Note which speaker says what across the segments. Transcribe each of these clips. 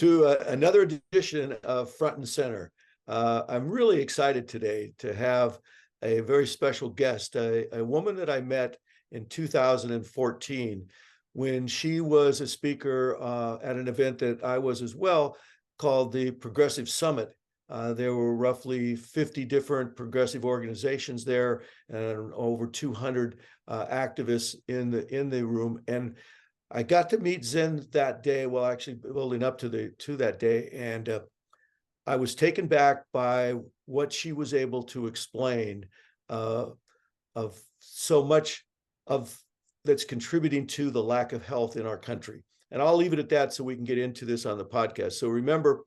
Speaker 1: to another edition of Front and Center. I'm really excited today to have a very special guest, a woman that I met in 2014 when she was a speaker at an event that I was as well, called the Progressive Summit. There were roughly 50 different progressive organizations there and over 200 activists in the room. And I got to meet Zen that day, well, actually building up to that day, and I was taken back by what she was able to explain of so much of that's contributing to the lack of health in our country. And I'll leave it at that so we can get into this on the podcast. So remember,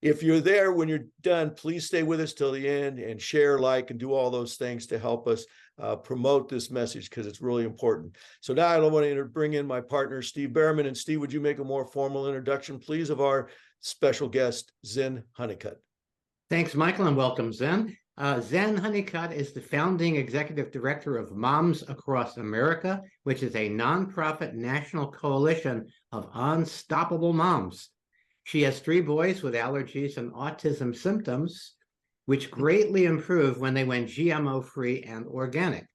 Speaker 1: if you're there when you're done, please stay with us till the end and share, like, and do all those things to help us promote this message, because it's really important. So now I want to bring in my partner, Steve Behrman. And Steve, would you make a more formal introduction, please, of our special guest, Zen Honeycutt?
Speaker 2: Thanks, Michael, and welcome, Zen. Zen Honeycutt is the founding executive director of Moms Across America, which is a nonprofit national coalition of unstoppable moms. She has 3 boys with allergies and autism symptoms, which greatly improved when they went GMO-free and organic.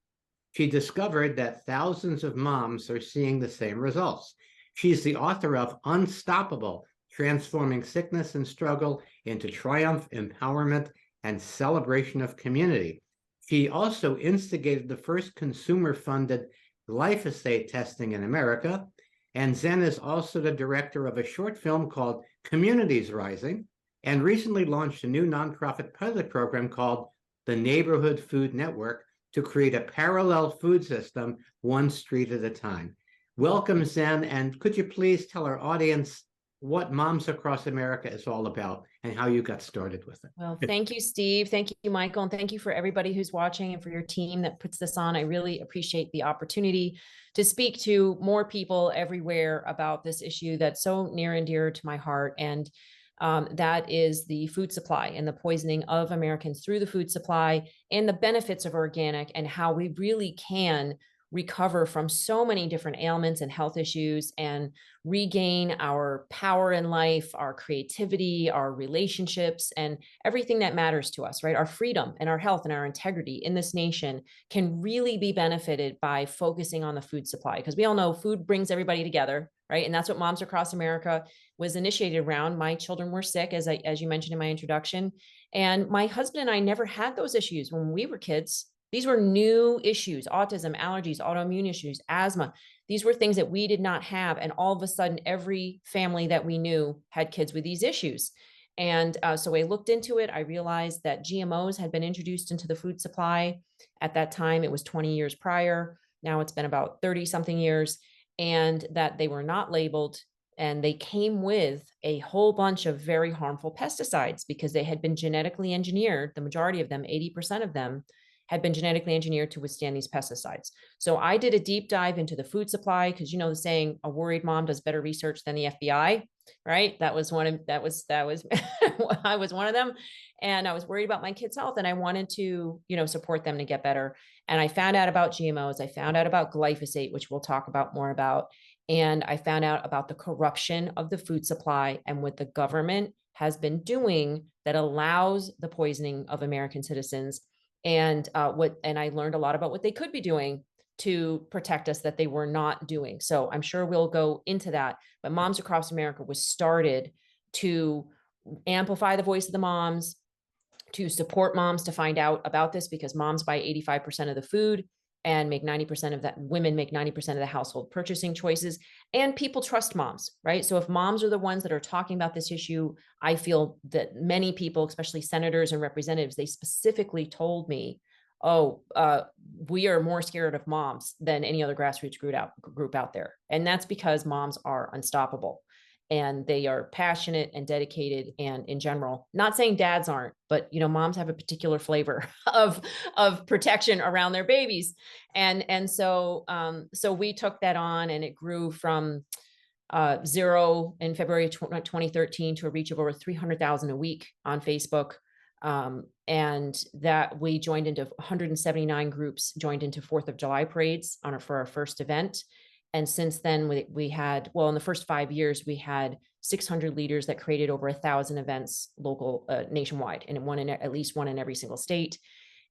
Speaker 2: She discovered that thousands of moms are seeing the same results. She's the author of Unstoppable: Transforming Sickness and Struggle into Triumph, Empowerment, and Celebration of Community. She also instigated the first consumer-funded glyphosate testing in America. And Zen is also the director of a short film called Communities Rising, and recently launched a new nonprofit pilot program called the Neighborhood Food Network to create a parallel food system, one street at a time. Welcome, Zen, and could you please tell our audience what Moms Across America is all about and how you got started with it?
Speaker 3: Well, thank you, Steve. Thank you, Michael. And thank you for everybody who's watching and for your team that puts this on. I really appreciate the opportunity to speak to more people everywhere about this issue that's so near and dear to my heart. And that is the food supply and the poisoning of Americans through the food supply, and the benefits of organic, and how we really can recover from so many different ailments and health issues and regain our power in life, our creativity, our relationships, and everything that matters to us, right? Our freedom and our health and our integrity in this nation can really be benefited by focusing on the food supply, because we all know food brings everybody together, right? And that's what Moms Across America was initiated around. My children were sick, as you mentioned in my introduction, and my husband and I never had those issues when we were kids. These were new issues: autism, allergies, autoimmune issues, asthma. These were things that we did not have. And all of a sudden, every family that we knew had kids with these issues. And so I looked into it. I realized that GMOs had been introduced into the food supply. At that time, it was 20 years prior. Now it's been about 30 something years, and that they were not labeled. And they came with a whole bunch of very harmful pesticides because they had been genetically engineered. The majority of them, 80% of them, had been genetically engineered to withstand these pesticides. So I did a deep dive into the food supply, because you know the saying, a worried mom does better research than the FBI, right? That was I was one of them. And I was worried about my kids' health, and I wanted to, support them to get better. And I found out about GMOs. I found out about glyphosate, which we'll talk about more about. And I found out about the corruption of the food supply and what the government has been doing that allows the poisoning of American citizens. And I learned a lot about what they could be doing to protect us that they were not doing. So I'm sure we'll go into that. But Moms Across America was started to amplify the voice of the moms, to support moms to find out about this, because moms buy 85% of the food and make 90% of that. Women make 90% of the household purchasing choices, and people trust moms, right? So if moms are the ones that are talking about this issue, I feel that many people, especially senators and representatives, they specifically told me, we are more scared of moms than any other grassroots group out there. And that's because moms are unstoppable, and they are passionate and dedicated. And in general, not saying dads aren't, but moms have a particular flavor of protection around their babies. And so we took that on, and it grew from 0 in February 2013 to a reach of over 300,000 a week on Facebook. And that we joined into 179 groups, joined into 4th of July parades for our first event. And since then, we had, in the first 5 years, we had 600 leaders that created over 1,000 events local, nationwide, and at least one in every single state.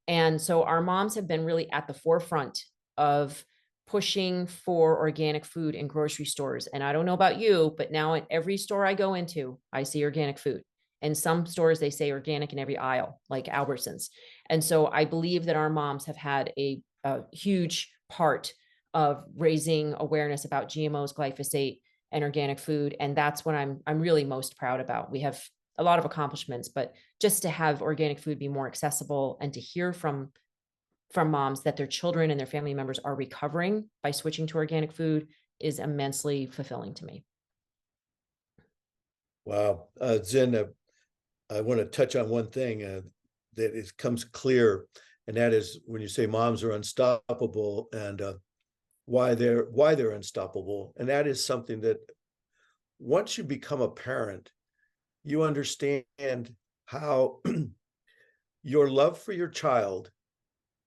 Speaker 3: And so our moms have been really at the forefront of pushing for organic food in grocery stores. And I don't know about you, but now at every store I go into, I see organic food. And some stores, they say organic in every aisle, like Albertsons. And so I believe that our moms have had a huge part of raising awareness about GMOs, glyphosate, and organic food. And that's what I'm really most proud about. We have a lot of accomplishments, but just to have organic food be more accessible and to hear from moms that their children and their family members are recovering by switching to organic food is immensely fulfilling to me.
Speaker 1: Wow. Zen, I want to touch on one thing that comes clear, and that is when you say moms are unstoppable, and why they're unstoppable. And that is something that once you become a parent, you understand how your love for your child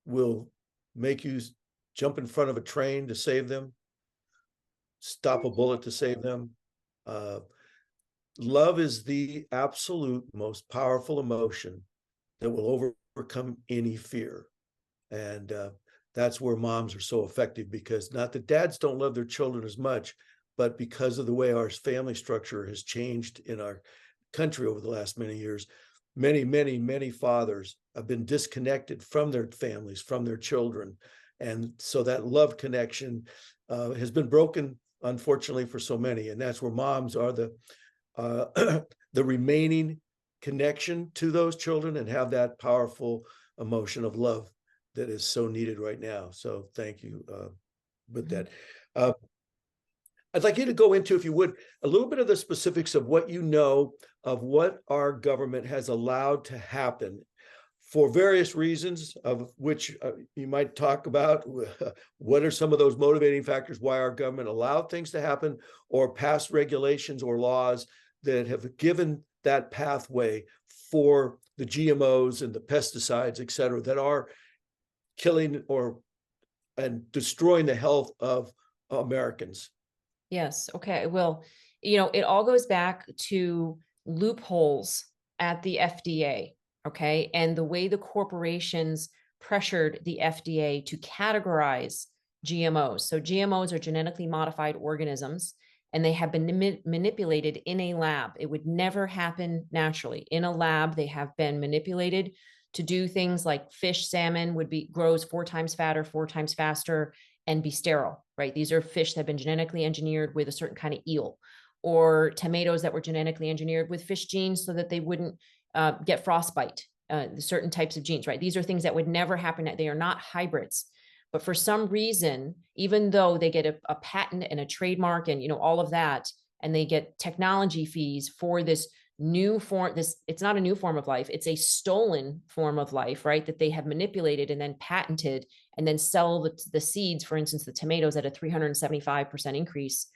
Speaker 1: will make you jump in front of a train to save them, stop a bullet to save them. Love is the absolute most powerful emotion that will overcome any fear. And that's where moms are so effective, because not that dads don't love their children as much, but because of the way our family structure has changed in our country over the last many years, many fathers have been disconnected from their families, from their children. And so that love connection has been broken, unfortunately, for so many. And that's where moms are the remaining connection to those children and have that powerful emotion of love that is so needed right now. So thank you with that. I'd like you to go into, if you would, a little bit of the specifics of what you know of what our government has allowed to happen for various reasons, of which you might talk about. What are some of those motivating factors why our government allowed things to happen, or passed regulations or laws that have given that pathway for the GMOs and the pesticides, et cetera, that are killing and destroying the health of Americans.
Speaker 3: Yes. Okay. Well, it all goes back to loopholes at the FDA. Okay. And the way the corporations pressured the FDA to categorize GMOs. So GMOs are genetically modified organisms, and they have been manipulated in a lab. It would never happen naturally. In a lab, they have been manipulated to do things like salmon grows 4 times fatter, 4 times faster, and be sterile, right? These are fish that have been genetically engineered with a certain kind of eel, or tomatoes that were genetically engineered with fish genes so that they wouldn't get frostbite, certain types of genes, right? These are things that would never happen. They are not hybrids. But for some reason, even though they get a patent and a trademark and all of that, and they get technology fees for this new form, it's not a new form of life, it's a stolen form of life, right? That they have manipulated and then patented, and then sell the seeds, for instance, the tomatoes at a 375% increase.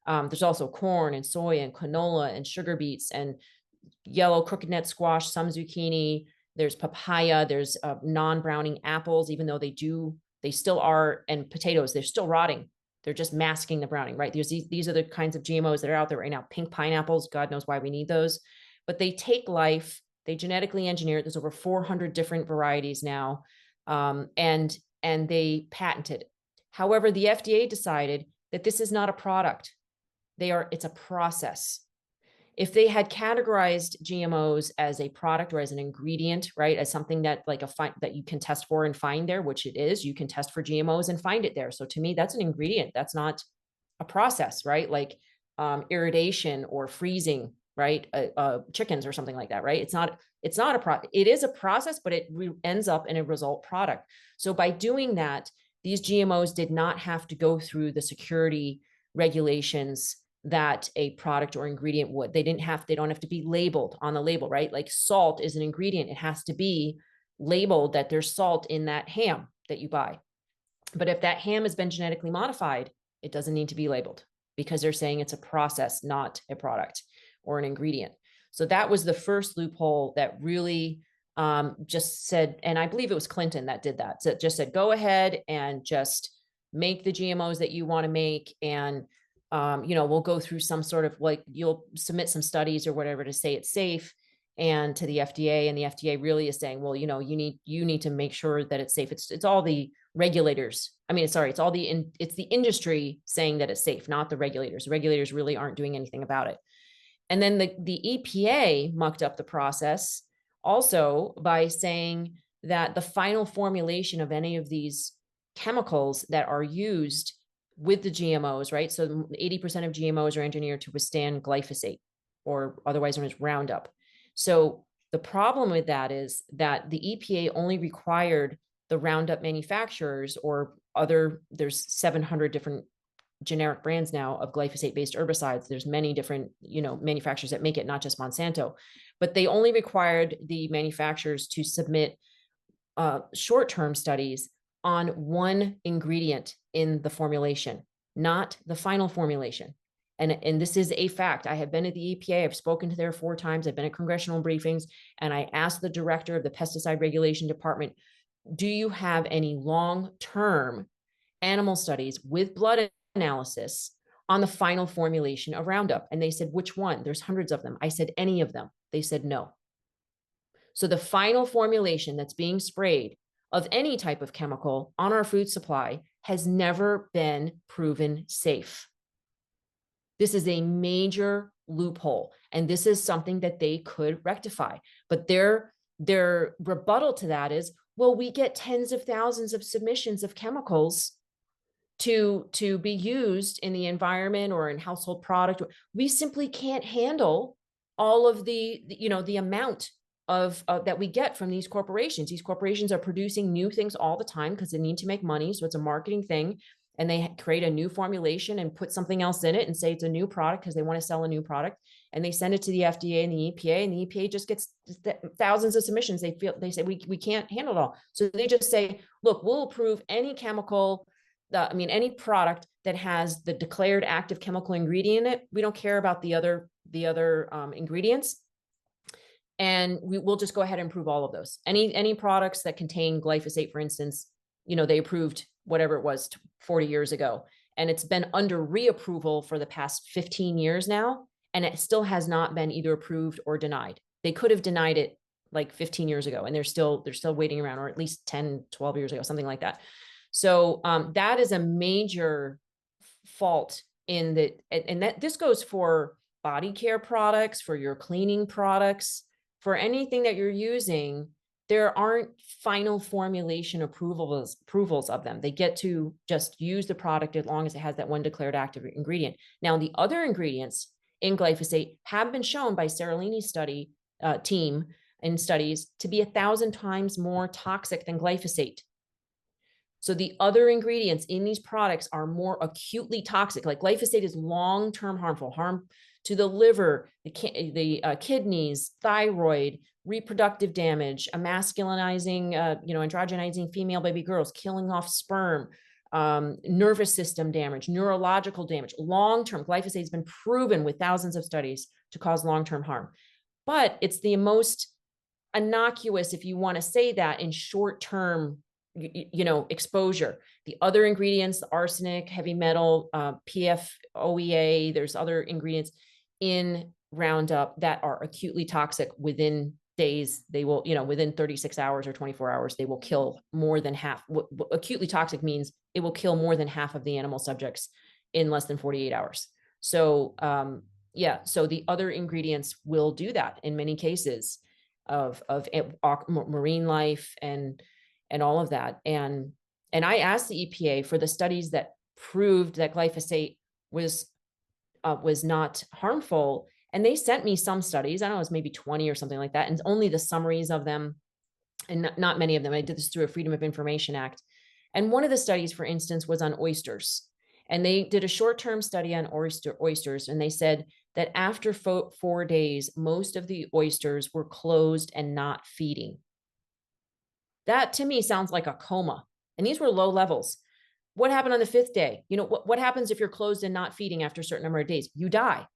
Speaker 3: There's also corn and soy and canola and sugar beets and yellow crooked net squash, some zucchini, there's papaya, there's non-browning apples, even though they still are, and potatoes, they're still rotting. They're just masking the browning, right? These are the kinds of GMOs that are out there right now. Pink pineapples, God knows why we need those. But they take life, they genetically engineer it. There's over 400 different varieties now, and they patented it. However, the FDA decided that this is not a product. It's a process. If they had categorized GMOs as a product or as an ingredient, right, as something that that you can test for and find there, which it is, you can test for GMOs and find it there. So to me, that's an ingredient. That's not a process, right? Like irradiation or freezing, right? Chickens or something like that, right? It's not a product. It is a process, but it ends up in a result product. So by doing that, these GMOs did not have to go through the security regulations that a product or ingredient would. They don't have to be labeled on the label, right? Like salt is an ingredient. It has to be labeled that there's salt in that ham that you buy. But if that ham has been genetically modified, it doesn't need to be labeled, because they're saying it's a process, not a product or an ingredient. So that was the first loophole that really just said, and I believe it was Clinton that did that. So it just said, go ahead and just make the GMOs that you want to make, and we'll go through some sort of like, you'll submit some studies or whatever to say it's safe and to the FDA, and the FDA really is saying, well, you need to make sure that it's safe. It's all the regulators. I mean, sorry, it's the industry saying that it's safe, not the regulators. The regulators really aren't doing anything about it. And then the EPA mucked up the process also by saying that the final formulation of any of these chemicals that are used with the GMOs, right? So 80% of GMOs are engineered to withstand glyphosate, or otherwise known as Roundup. So the problem with that is that the EPA only required the Roundup manufacturers or there's 700 different generic brands now of glyphosate-based herbicides. There's many different, manufacturers that make it, not just Monsanto, but they only required the manufacturers to submit short-term studies on one ingredient in the formulation, not the final formulation. And this is a fact. I have been at the EPA. I've spoken to there 4 times. I've been at congressional briefings, and I asked the director of the pesticide regulation department, do you have any long-term animal studies with blood analysis on the final formulation of Roundup? And they said, which one? There's hundreds of them. I said, any of them. They said, no. So the final formulation that's being sprayed of any type of chemical on our food supply has never been proven safe. This is a major loophole, and this is something that they could rectify. But their rebuttal to that is, well, we get tens of thousands of submissions of chemicals to be used in the environment or in household product. We simply can't handle all of the amount of that we get from these corporations. These corporations are producing new things all the time because they need to make money. So it's a marketing thing. And they create a new formulation and put something else in it and say it's a new product because they want to sell a new product. And they send it to the FDA and the EPA, and the EPA just gets thousands of submissions. They say we can't handle it all. So they just say, look, we'll approve any chemical, any product that has the declared active chemical ingredient in it. We don't care about the other ingredients. And we'll just go ahead and approve all of those. Any products that contain glyphosate, for instance, they approved whatever it was 40 years ago, and it's been under reapproval for the past 15 years now, and it still has not been either approved or denied. They could have denied it like 15 years ago, and they're still waiting around, or at least 10, 12 years ago, something like that. So that is a major fault in that, and that this goes for body care products, for your cleaning products, for anything that you're using. There aren't final formulation approvals of them. They get to just use the product as long as it has that one declared active ingredient. Now, the other ingredients in glyphosate have been shown by Seralini's study team in studies to be 1,000 times more toxic than glyphosate. So the other ingredients in these products are more acutely toxic. Like glyphosate is long-term harm to the liver, the kidneys, thyroid, reproductive damage, emasculinizing, androgenizing female baby girls, killing off sperm, nervous system damage, neurological damage, long-term. Glyphosate has been proven with thousands of studies to cause long-term harm. But it's the most innocuous, if you want to say that, in short-term exposure. The other ingredients, arsenic, heavy metal, PFOEA, there's other ingredients in Roundup that are acutely toxic. Within days, they will, within 36 hours or 24 hours, they will kill more than half. What acutely toxic means it will kill more than half of the animal subjects in less than 48 hours. So, so the other ingredients will do that in many cases of marine life and all of that. And I asked the EPA for the studies that proved that glyphosate was not harmful. And they sent me some studies. I don't know, it was maybe 20 or something like that. And only the summaries of them, and not many of them. I did this through a Freedom of Information Act. And one of the studies, for instance, was on oysters. And they did a short-term study on oysters. And they said that after 4 days, most of the oysters were closed and not feeding. That to me sounds like a coma. And these were low levels. What happened on the 5th day? What happens if you're closed and not feeding after a certain number of days? You die.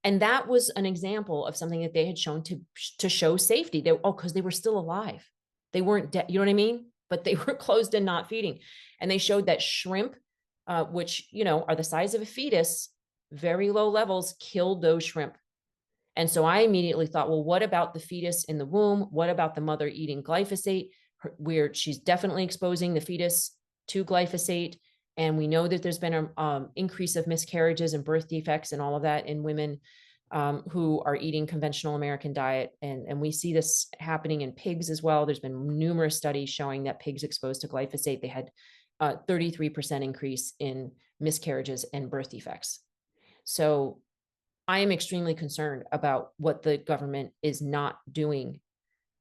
Speaker 3: And that was an example of something that they had shown to show safety. Because they were still alive. They weren't dead. You know what I mean? But they were closed and not feeding. And they showed that shrimp, which, are the size of a fetus, very low levels killed those shrimp. And so I immediately thought, well, what about the fetus in the womb? What about the mother eating glyphosate, where she's definitely exposing the fetus to glyphosate? And we know that there's been an increase of miscarriages and birth defects and all of that in women who are eating conventional American diet. And we see this happening in pigs as well. There's been numerous studies showing that pigs exposed to glyphosate, they had 33% increase in miscarriages and birth defects. So I am extremely concerned about what the government is not doing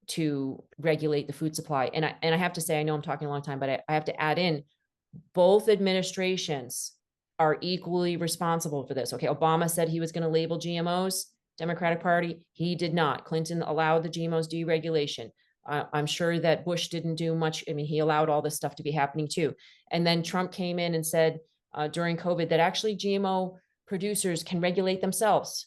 Speaker 3: to regulate the food supply. And I have to say, I know I'm talking a long time, but I have to add in, both administrations are equally responsible for this. Okay, Obama said he was going to label GMOs, Democratic Party, he did not. Clinton allowed the GMOs deregulation. I'm sure that Bush didn't do much. I mean, he allowed all this stuff to be happening too. And then Trump came in and said during COVID that actually GMO producers can regulate themselves.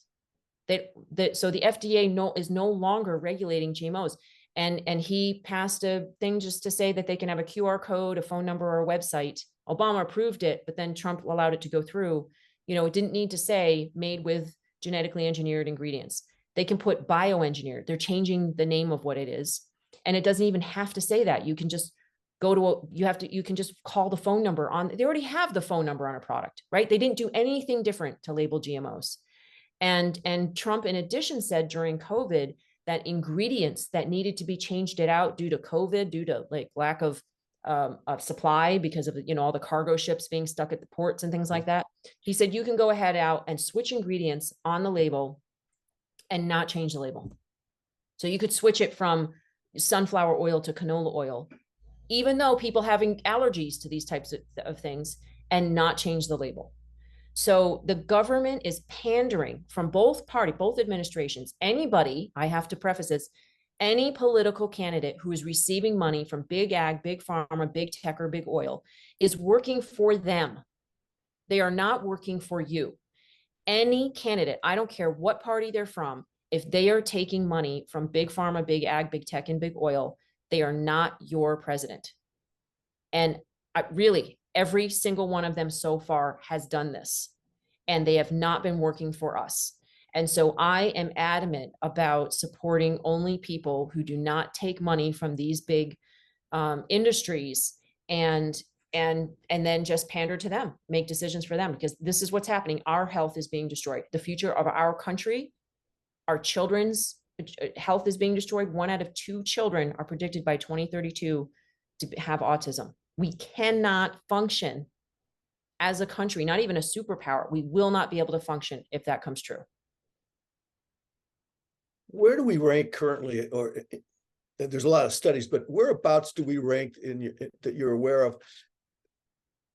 Speaker 3: So the FDA is no longer regulating GMOs. And he passed a thing just to say that they can have a QR code, a phone number, or a website. Obama approved it, but then Trump allowed it to go through. You know, it didn't need to say made with genetically engineered ingredients. They can put bioengineered. They're changing the name of what it is. And it doesn't even have to say that. You can just go to you can just call the phone number on, they already have the phone number on a product, right? They didn't do anything different to label GMOs. And Trump, in addition, said during COVID that ingredients that needed to be changed it out due to COVID, due to like lack of supply because of, you know, all the cargo ships being stuck at the ports and things like that. He said, you can go ahead out and switch ingredients on the label and not change the label. So you could switch it from sunflower oil to canola oil, even though people having allergies to these types of things, and not change the label. So the government is pandering from both administrations. Anybody, I have to preface this, any political candidate who is receiving money from big ag, big pharma, big tech, or big oil is working for them. They are not working for you. Any candidate, I don't care what party they're from, if they are taking money from big pharma, big ag, big tech, and big oil, they are not your president. And really, every single one of them so far has done this, and they have not been working for us. And so I am adamant about supporting only people who do not take money from these big industries and then just pander to them, make decisions for them, because this is what's happening. Our health is being destroyed. The future of our country, our children's health is being destroyed. 1 out of 2 children are predicted by 2032 to have autism. We cannot function as a country, not even a superpower. We will not be able to function if that comes true.
Speaker 1: Where do we rank currently, or there's a lot of studies, but whereabouts do we rank that you're aware of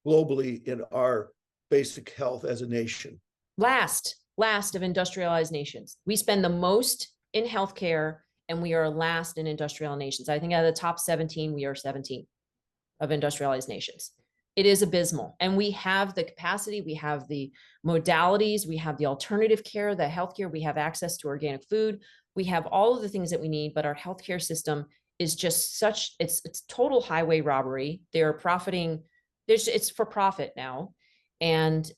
Speaker 1: globally in our basic health as a nation?
Speaker 3: Last of industrialized nations. We spend the most in healthcare, and we are last in industrial nations. I think out of the top 17, we are 17 of industrialized nations. It is abysmal. And we have the capacity, we have the modalities, we have the alternative care, the healthcare, we have access to organic food, we have all of the things that we need, but our healthcare system is just it's total highway robbery. They're profiting, it's for profit now. And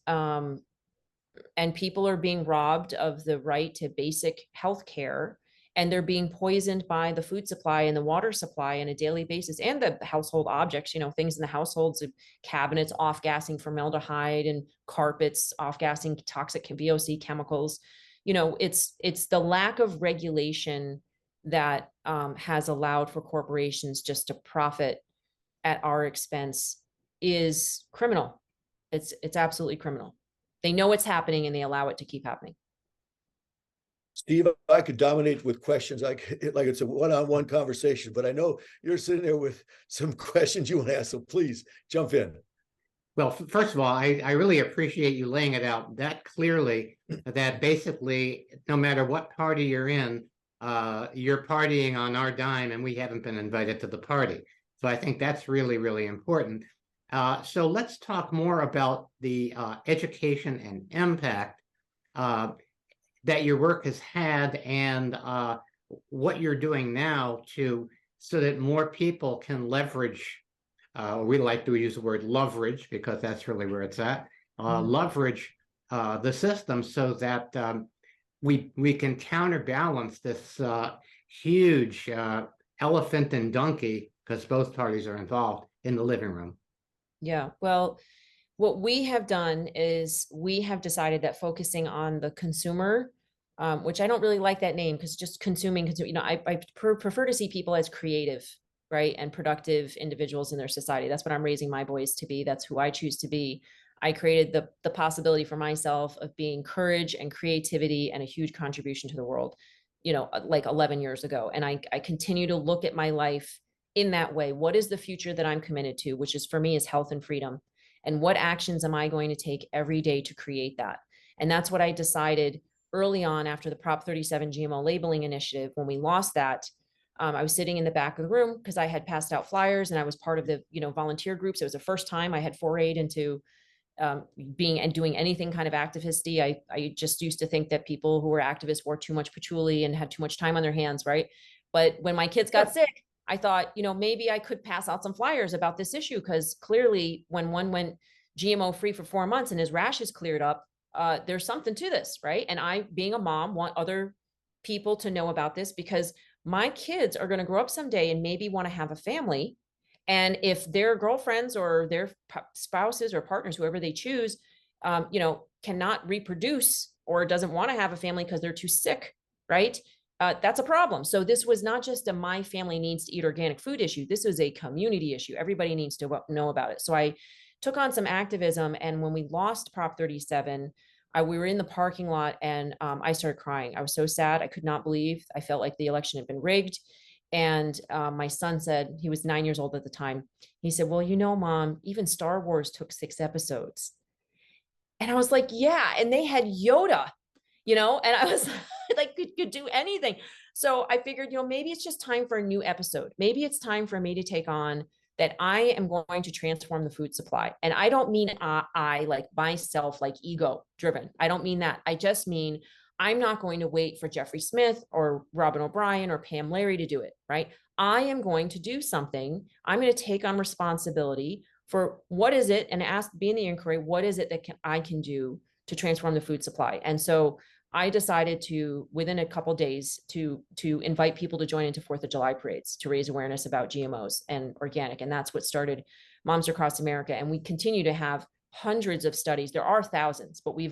Speaker 3: people are being robbed of the right to basic health care, and they're being poisoned by the food supply and the water supply on a daily basis, and the household objects, you know, things in the households, cabinets off-gassing formaldehyde, and carpets off-gassing toxic VOC chemicals. You know, it's the lack of regulation that has allowed for corporations just to profit at our expense is criminal. It's absolutely criminal. They know it's happening and they allow it to keep happening.
Speaker 1: Steve, I could dominate with questions. Like it's a one-on-one conversation, but I know you're sitting there with some questions you want to ask, so please jump in.
Speaker 2: Well, first of all, I really appreciate you laying it out that clearly, that basically, no matter what party you're in, you're partying on our dime and we haven't been invited to the party. So I think that's really, really important. So let's talk more about the education and impact that your work has had, and what you're doing now so that more people can leverage. We like to use the word leverage because that's really where it's at. Leverage the system so that we can counterbalance this huge elephant and donkey, because both parties are involved in the living room.
Speaker 3: Yeah. Well, what we have done is we have decided that focusing on the consumer, which I don't really like that name because just consuming, you know, I prefer to see people as creative, right, and productive individuals in their society. That's what I'm raising my boys to be. That's who I choose to be. I created the possibility for myself of being courage and creativity and a huge contribution to the world, you know, like 11 years ago. And I continue to look at my life in that way. What is the future that I'm committed to, which is for me is health and freedom? And what actions am I going to take every day to create that? And that's what I decided early on after the Prop 37 GMO labeling initiative. When we lost that, I was sitting in the back of the room because I had passed out flyers and I was part of the, you know, volunteer groups. It was the first time I had forayed into being and doing anything kind of activisty. I just used to think that people who were activists wore too much patchouli and had too much time on their hands, right? But when my kids got sick, I thought, you know, maybe I could pass out some flyers about this issue, because clearly when one went GMO free for 4 months and his rashes cleared up, there's something to this, right? And I, being a mom, want other people to know about this, because my kids are going to grow up someday and maybe want to have a family. And if their girlfriends or their spouses or partners, whoever they choose, you know, cannot reproduce or doesn't want to have a family because they're too sick, right? That's a problem. So this was not just a my family needs to eat organic food issue. This was a community issue. Everybody needs to know about it. So I took on some activism. And when we lost Prop 37, we were in the parking lot and I started crying. I was so sad. I could not believe. I felt like the election had been rigged. And my son said, he was 9 years old at the time. He said, well, you know, Mom, even Star Wars took 6 episodes. And I was like, yeah. And they had Yoda, you know, and I was like, could do anything. So I figured, you know, maybe it's just time for a new episode. Maybe it's time for me to take on that I am going to transform the food supply. And I don't mean I like myself, like ego driven. I don't mean that. I just mean I'm not going to wait for Jeffrey Smith or Robin O'Brien or Pam Larry to do it, right? I am going to do something. I'm going to take on responsibility for what is it, and be in the inquiry, what is it that I can do to transform the food supply? And so I decided to, within a couple of days, to invite people to join into 4th of July parades to raise awareness about GMOs and organic. And that's what started Moms Across America. And we continue to have hundreds of studies. There are thousands, but we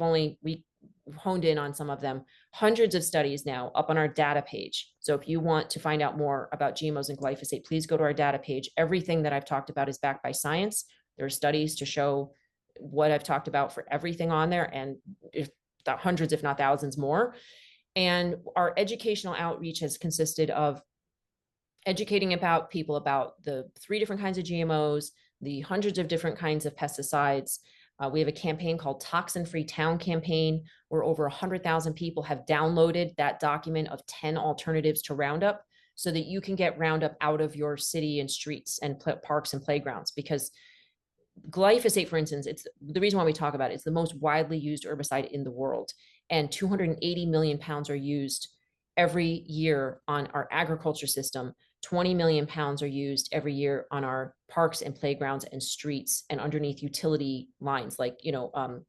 Speaker 3: honed in on some of them. Hundreds of studies now up on our data page. So if you want to find out more about GMOs and glyphosate, please go to our data page. Everything that I've talked about is backed by science. There are studies to show what I've talked about for everything on there, and hundreds, if not thousands more. And our educational outreach has consisted of educating about people about the 3 different kinds of GMOs, the hundreds of different kinds of pesticides. We have a campaign called Toxin Free Town Campaign, where over 100,000 people have downloaded that document of 10 alternatives to Roundup, so that you can get Roundup out of your city and streets and parks and playgrounds. Because glyphosate, for instance, it's the reason why we talk about it. It's the most widely used herbicide in the world, and 280 million pounds are used every year on our agriculture system. 20 million pounds are used every year on our parks and playgrounds and streets and underneath utility lines, like, you know,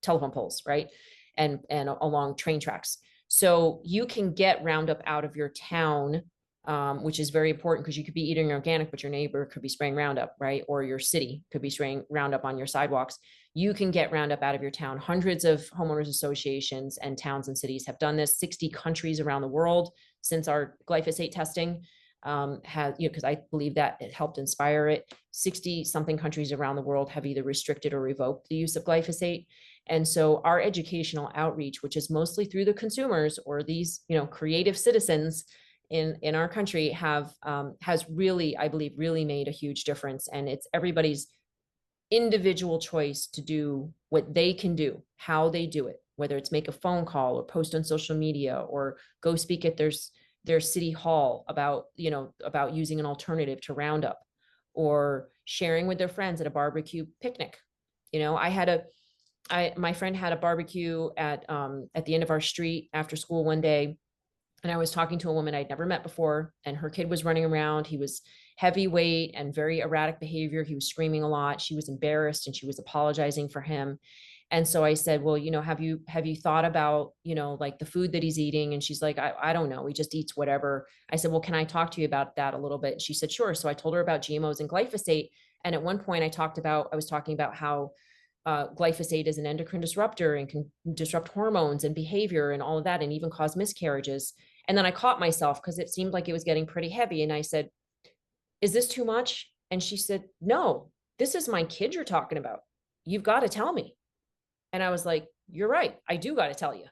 Speaker 3: telephone poles, right? And along train tracks. So you can get Roundup out of your town, which is very important, because you could be eating organic, but your neighbor could be spraying Roundup, right? Or your city could be spraying Roundup on your sidewalks. You can get Roundup out of your town. Hundreds of homeowners associations and towns and cities have done this. 60 countries around the world since our glyphosate testing has, you know, because I believe that it helped inspire it. 60 something countries around the world have either restricted or revoked the use of glyphosate. And so our educational outreach, which is mostly through the consumers or these, you know, creative citizens in our country, has really, I believe, really made a huge difference. And it's everybody's individual choice to do what they can do, how they do it, whether it's make a phone call or post on social media or go speak at their city hall about, you know, about using an alternative to Roundup, or sharing with their friends at a barbecue picnic. You know, my friend had a barbecue at the end of our street after school one day. And I was talking to a woman I'd never met before, and her kid was running around. He was heavyweight and very erratic behavior. He was screaming a lot. She was embarrassed and she was apologizing for him. And so I said, well, have you thought about, like the food that he's eating? And she's like, I don't know. He just eats whatever. I said, well, can I talk to you about that a little bit? And she said, sure. So I told her about GMOs and glyphosate. And at one point I was talking about how glyphosate is an endocrine disruptor and can disrupt hormones and behavior and all of that, and even cause miscarriages. And then I caught myself because it seemed like it was getting pretty heavy. And I said, is this too much? And she said, no, this is my kid you're talking about. You've got to tell me. And I was like, you're right. I do got to tell you,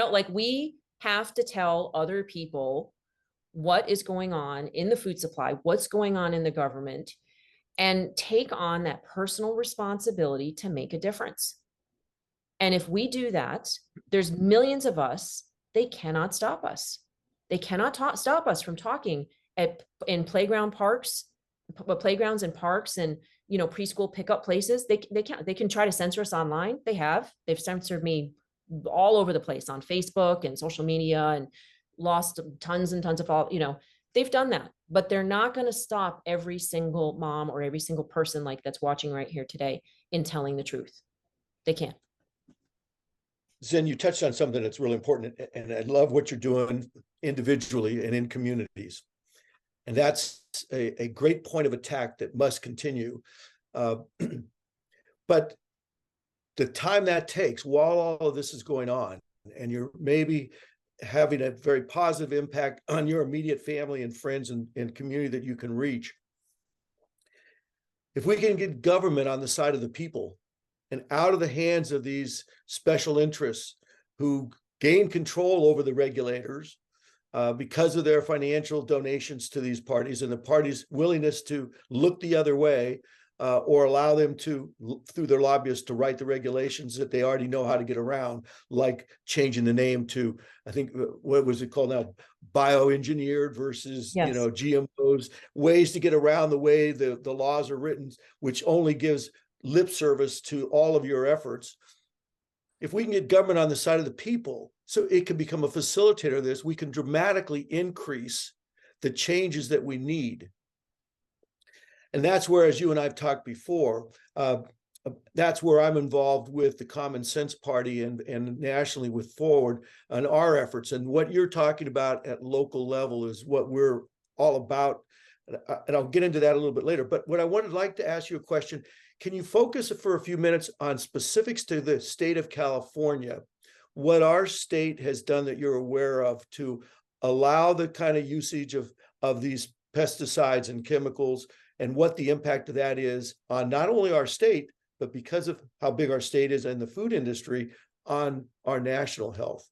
Speaker 3: like we have to tell other people what is going on in the food supply, what's going on in the government, and take on that personal responsibility to make a difference. And if we do that, there's millions of us, they cannot stop us. They cannot stop us from talking in playgrounds and parks and preschool pickup places. They can try to censor us online. They've censored me all over the place on Facebook and social media, and lost tons and tons of they've done that, but they're not going to stop every single mom or every single person like that's watching right here today in telling the truth. They can't.
Speaker 1: Zen, you touched on something that's really important, and I love what you're doing individually and in communities. And that's a great point of attack that must continue. But the time that takes while all of this is going on, and you're maybe having a very positive impact on your immediate family and friends and community that you can reach. If we can get government on the side of the people and out of the hands of these special interests who gain control over the regulators because of their financial donations to these parties and the parties' willingness to look the other way, or allow them to, through their lobbyists, to write the regulations that they already know how to get around, like changing the name to, I think, what was it called now? Bioengineered versus,
Speaker 3: Yes.
Speaker 1: GMOs, ways to get around the way the laws are written, which only gives lip service to all of your efforts. If we can get government on the side of the people, so it can become a facilitator of this, we can dramatically increase the changes that we need. And that's where, as you and I've talked before, that's where I'm involved with the Common Sense Party and nationally with Forward on our efforts. And what you're talking about at local level is what we're all about. And I'll get into that a little bit later. But what I would like to ask you a question, can you focus for a few minutes on specifics to the state of California, what our state has done that you're aware of to allow the kind of usage of these pesticides and chemicals, and what the impact of that is on not only our state, but because of how big our state is in the food industry, on our national health?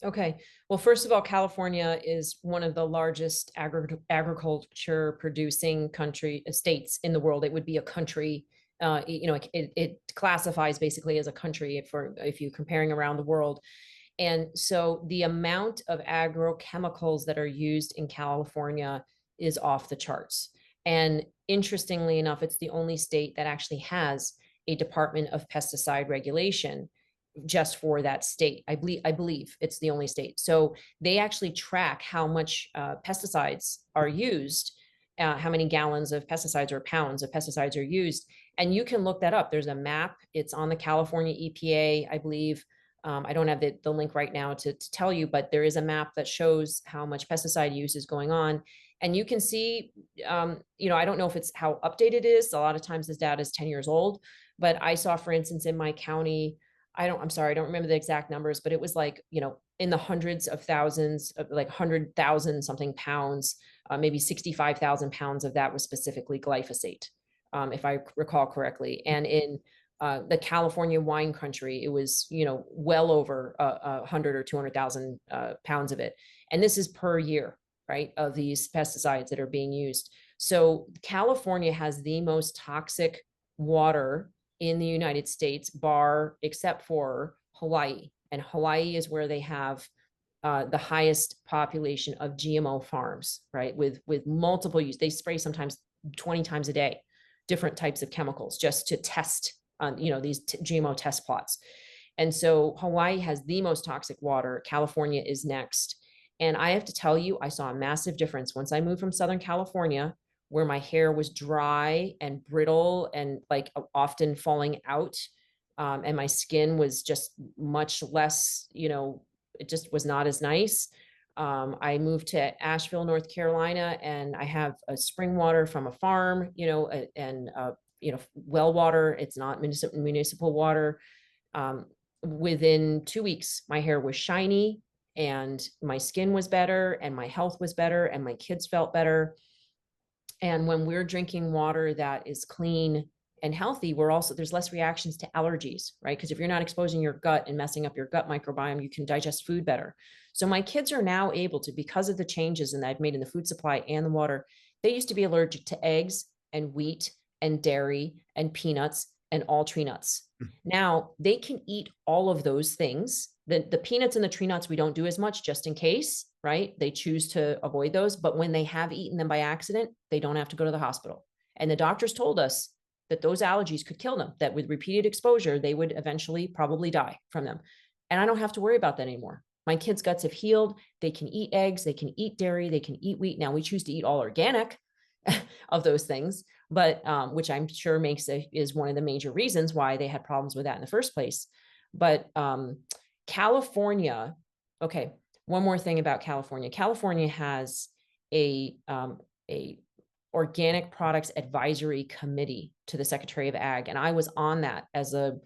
Speaker 3: Okay. Well, first of all, California is one of the largest agriculture producing states in the world. It would be a country. It classifies basically as a country if you're comparing around the world. And so the amount of agrochemicals that are used in California is off the charts. And interestingly enough, it's the only state that actually has a Department of Pesticide Regulation just for that state. I believe it's the only state. So they actually track how much pesticides are used, how many gallons of pesticides or pounds of pesticides are used. And you can look that up. There's a map. It's on the California EPA, I believe. I don't have the link right now to tell you, but there is a map that shows how much pesticide use is going on. And you can see, I don't know if it's how updated it is. A lot of times this data is 10 years old, but I saw, for instance, in my county, I'm sorry, I don't remember the exact numbers, but it was like, in the hundreds of thousands, like 100,000 something pounds, maybe 65,000 pounds of that was specifically glyphosate, if I recall correctly. And in the California wine country, it was, well over 100 or 200,000 pounds of it. And this is per year, right, of these pesticides that are being used. So California has the most toxic water in the United States, except for Hawaii. And Hawaii is where they have the highest population of GMO farms, right? With multiple use. They spray sometimes 20 times a day, different types of chemicals just to test on, these GMO test plots. And so Hawaii has the most toxic water. California is next. And I have to tell you, I saw a massive difference once I moved from Southern California, where my hair was dry and brittle and like often falling out And my skin was just much less, it just was not as nice. I moved to Asheville, North Carolina, and I have a spring water from a farm, and well water. It's not municipal water. Within 2 weeks, my hair was shiny and my skin was better and my health was better and my kids felt better. And when we're drinking water that is clean and healthy, there's less reactions to allergies, right? Because if you're not exposing your gut and messing up your gut microbiome, you can digest food better. So my kids are now able to, because of the changes that I've made in the food supply and the water, they used to be allergic to eggs and wheat and dairy and peanuts and all tree nuts. Now they can eat all of those things. The peanuts and the tree nuts, we don't do as much just in case, right? They choose to avoid those, but when they have eaten them by accident, they don't have to go to the hospital. And the doctors told us that those allergies could kill them, that with repeated exposure, they would eventually probably die from them. And I don't have to worry about that anymore. My kids' guts have healed. They can eat eggs, they can eat dairy, they can eat wheat. Now we choose to eat all organic of those things, but which I'm sure is one of the major reasons why they had problems with that in the first place. But California, okay, one more thing about California. California has a organic products advisory committee to the Secretary of Ag, and I was on that as a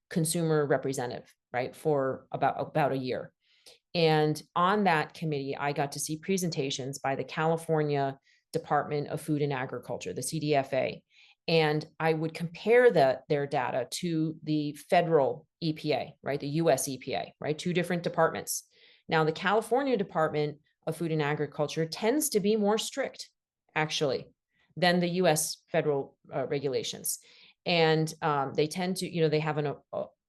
Speaker 3: consumer representative, right, for about a year. And on that committee, I got to see presentations by the California Department of Food and Agriculture, the CDFA, and I would compare their data to the federal EPA, right, the US EPA, right, two different departments. Now, the California Department of Food and Agriculture tends to be more strict, actually, than the US federal regulations. And they tend to, they have an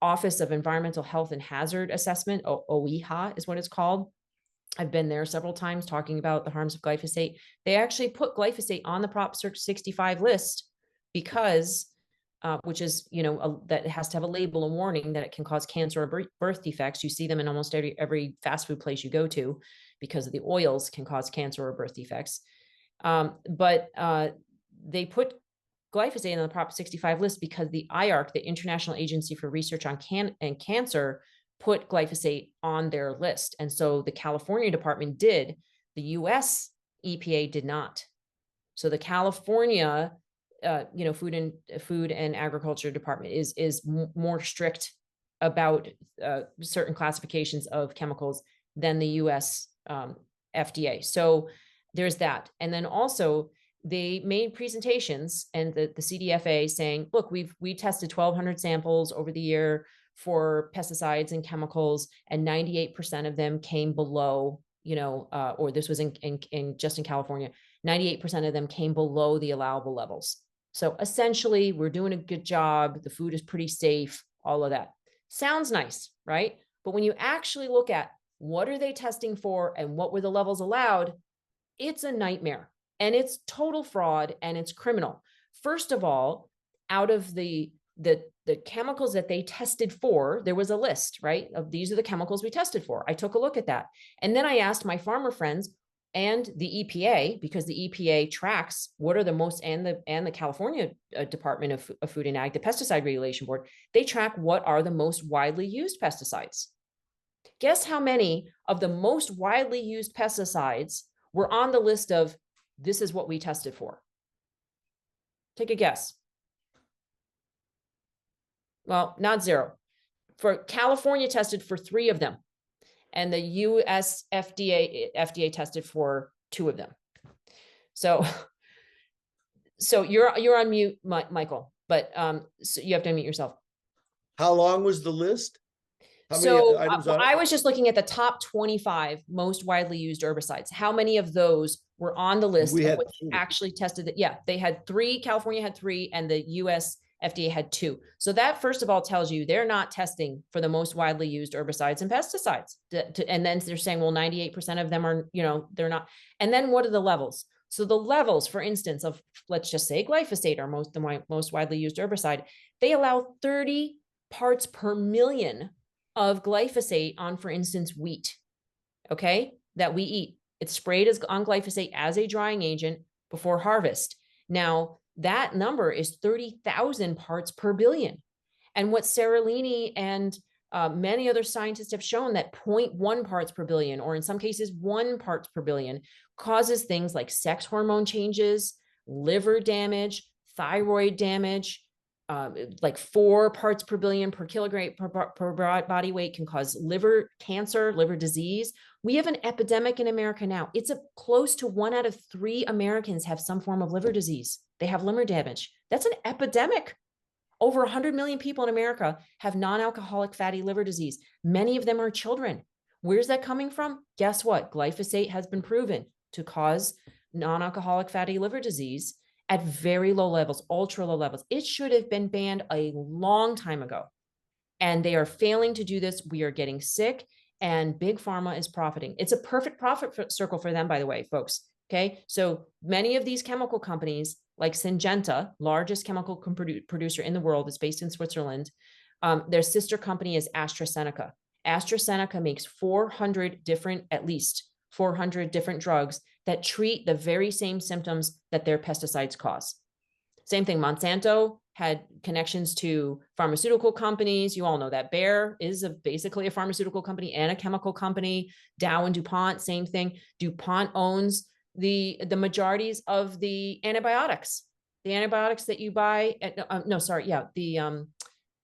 Speaker 3: Office of Environmental Health and Hazard Assessment, OEHA is what it's called. I've been there several times talking about the harms of glyphosate. They actually put glyphosate on the Prop 65 list because, which is, that it has to have a label and warning that it can cause cancer or birth defects. You see them in almost every fast food place you go to because of the oils can cause cancer or birth defects. But they put glyphosate on the Prop 65 list because the IARC, the International Agency for Research on Cancer, put glyphosate on their list. And so the California department did, the US EPA did not. So the California, Food and Agriculture Department is more strict about certain classifications of chemicals than the US FDA. So there's that. And then also they made presentations and the CDFA saying, look, we tested 1,200 samples over the year for pesticides and chemicals, and 98% of them came below, or this was in just in California, 98% of them came below the allowable levels. So essentially, we're doing a good job. The food is pretty safe, all of that. Sounds nice, right? But when you actually look at what are they testing for and what were the levels allowed, it's a nightmare and it's total fraud and it's criminal. First of all, out of the chemicals that they tested for, there was a list, right? Of these are the chemicals we tested for. I took a look at that. And then I asked my farmer friends and the EPA, because the EPA tracks what are the most, and the California Department of Food and Ag, the Pesticide Regulation Board, they track what are the most widely used pesticides. Guess how many of the most widely used pesticides were on the list of this is what we tested for? Take a guess. Well, not zero. For California tested for 3 of them, and the US FDA tested for 2 of them. So you're on mute, Michael, but so you have to unmute yourself.
Speaker 1: How long was the list? How
Speaker 3: So
Speaker 1: many items on it?
Speaker 3: I was just looking at the top 25 most widely used herbicides. How many of those were on the list of what actually tested? Yeah, they had 3. California had 3, and the US FDA had 2. So that, first of all, tells you they're not testing for the most widely used herbicides and pesticides. And then they're saying, well, 98% of them are, they're not. And then what are the levels? So the levels, for instance, of, let's just say glyphosate, our most widely used herbicide, they allow 30 parts per million of glyphosate on, for instance, wheat, okay, that we eat. It's sprayed on glyphosate as a drying agent before harvest. Now, that number is 30,000 parts per billion. And what Seralini and many other scientists have shown that 0.1 parts per billion, or in some cases 1 parts per billion, causes things like sex hormone changes, liver damage, thyroid damage. Like 4 parts per billion per kilogram per body weight can cause liver cancer, liver disease. We have an epidemic in America now. It's close to 1 out of 3 Americans have some form of liver disease. They have liver damage. That's an epidemic. Over 100 million people in America have non-alcoholic fatty liver disease. Many of them are children. Where's that coming from? Guess what? Glyphosate has been proven to cause non-alcoholic fatty liver disease at very low levels, ultra low levels. It should have been banned a long time ago. And they are failing to do this. We are getting sick, and Big Pharma is profiting. It's a perfect profit circle for them, by the way, folks. Okay. So many of these chemical companies, like Syngenta, largest chemical producer in the world, is based in Switzerland. Their sister company is AstraZeneca. AstraZeneca makes at least 400 different drugs that treat the very same symptoms that their pesticides cause. Same thing, Monsanto had connections to pharmaceutical companies. You all know that Bayer is basically a pharmaceutical company and a chemical company. Dow and DuPont, same thing. DuPont owns the majorities of the antibiotics that you buy